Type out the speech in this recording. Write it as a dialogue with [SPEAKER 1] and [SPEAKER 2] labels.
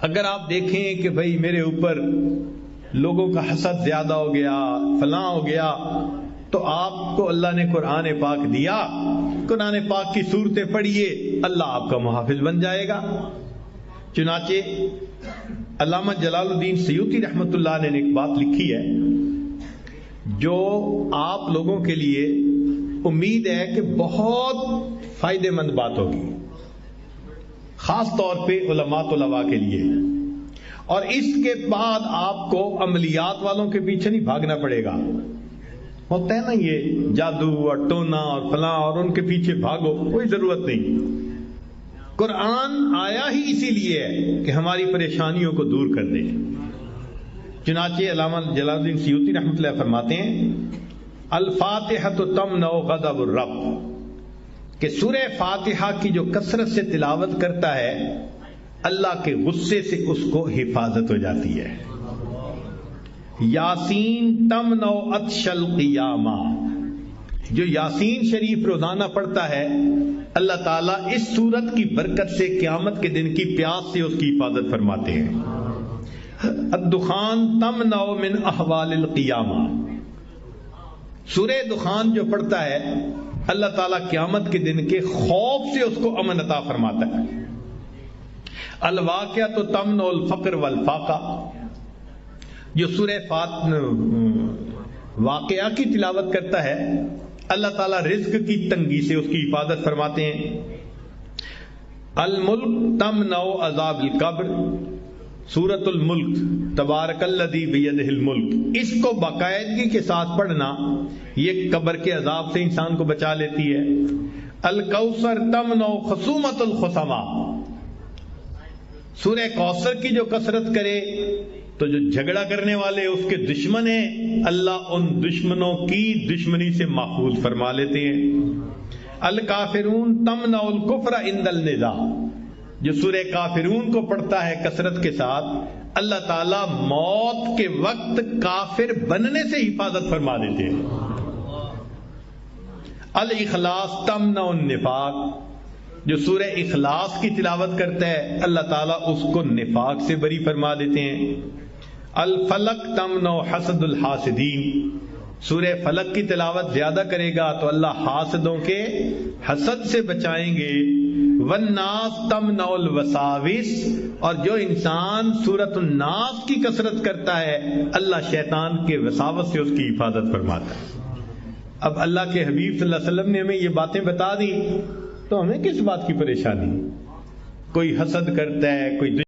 [SPEAKER 1] اگر آپ دیکھیں کہ بھئی میرے اوپر لوگوں کا حسد زیادہ ہو گیا، فلاں ہو گیا، تو آپ کو اللہ نے قرآن پاک دیا، قرآن پاک کی صورتیں پڑھیے، اللہ آپ کا محافظ بن جائے گا۔ چنانچہ علامہ جلال الدین سیوطی رحمۃ اللہ نے ایک بات لکھی ہے جو آپ لوگوں کے لیے امید ہے کہ بہت فائدہ مند بات ہوگی، خاص طور پہ علماء طلباء کے لیے، اور اس کے بعد آپ کو عملیات والوں کے پیچھے نہیں بھاگنا پڑے گا۔ ہوتا ہے نا یہ جادو اور ٹونا اور فلاں اور ان کے پیچھے بھاگو، کوئی ضرورت نہیں۔ قرآن آیا ہی اسی لیے ہے کہ ہماری پریشانیوں کو دور کر دے۔ چنانچہ علامہ جلال الدین سیوطی رحمۃ اللہ فرماتے ہیں الفاتحۃ تمنع غضب الرب، کہ سورہ فاتحہ کی جو کثرت سے تلاوت کرتا ہے اللہ کے غصے سے اس کو حفاظت ہو جاتی ہے۔ یاسین تمنع عطش القیامہ، جو یاسین شریف روزانہ پڑھتا ہے اللہ تعالیٰ اس سورت کی برکت سے قیامت کے دن کی پیاس سے اس کی حفاظت فرماتے ہیں۔ الدخان تمنع من احوال القیامہ، سورہ دخان جو پڑھتا ہے اللہ تعالیٰ قیامت کے دن کے خوف سے اس کو امن عطا فرماتا ہے۔ الواقعۃ تمنع الفقر والفاقہ، جو سورہ واقعہ کی تلاوت کرتا ہے اللہ تعالیٰ رزق کی تنگی سے اس کی حفاظت فرماتے ہیں۔ الملک تمنع عذاب القبر، سورۃ الملک تبارک الذی بیدہ الملک، اس کو باقاعدگی کے ساتھ پڑھنا یہ قبر کے عذاب سے انسان کو بچا لیتی ہے۔ الکوثر تمنع خصومۃ الخصماء، سورہ کوثر کی جو کثرت کرے تو جو جھگڑا کرنے والے اس کے دشمن ہیں اللہ ان دشمنوں کی دشمنی سے محفوظ فرما لیتے ہیں۔ الکافرون تمنع الکفر عند النزاع، جو سورہ کافرون کو پڑھتا ہے کثرت کے ساتھ اللہ تعالیٰ موت کے وقت کافر بننے سے حفاظت فرما دیتے ہیں۔ الاخلاص تمنع النفاق، جو سورہ اخلاص کی تلاوت کرتا ہے اللہ تعالیٰ اس کو نفاق سے بری فرما دیتے ہیں۔ الفلق تمنع حسد الحاسدین، سورہ فلق کی تلاوت زیادہ کرے گا تو اللہ حاسدوں کے حسد سے بچائیں گے۔ والناس تمنع الوساوس، اور جو انسان سورۃ الناس کی کثرت کرتا ہے اللہ شیطان کے وساوس سے اس کی حفاظت فرماتا ہے۔ اب اللہ کے حبیب صلی اللہ علیہ وسلم نے ہمیں یہ باتیں بتا دی تو ہمیں کس بات کی پریشانی؟ کوئی حسد کرتا ہے، کوئی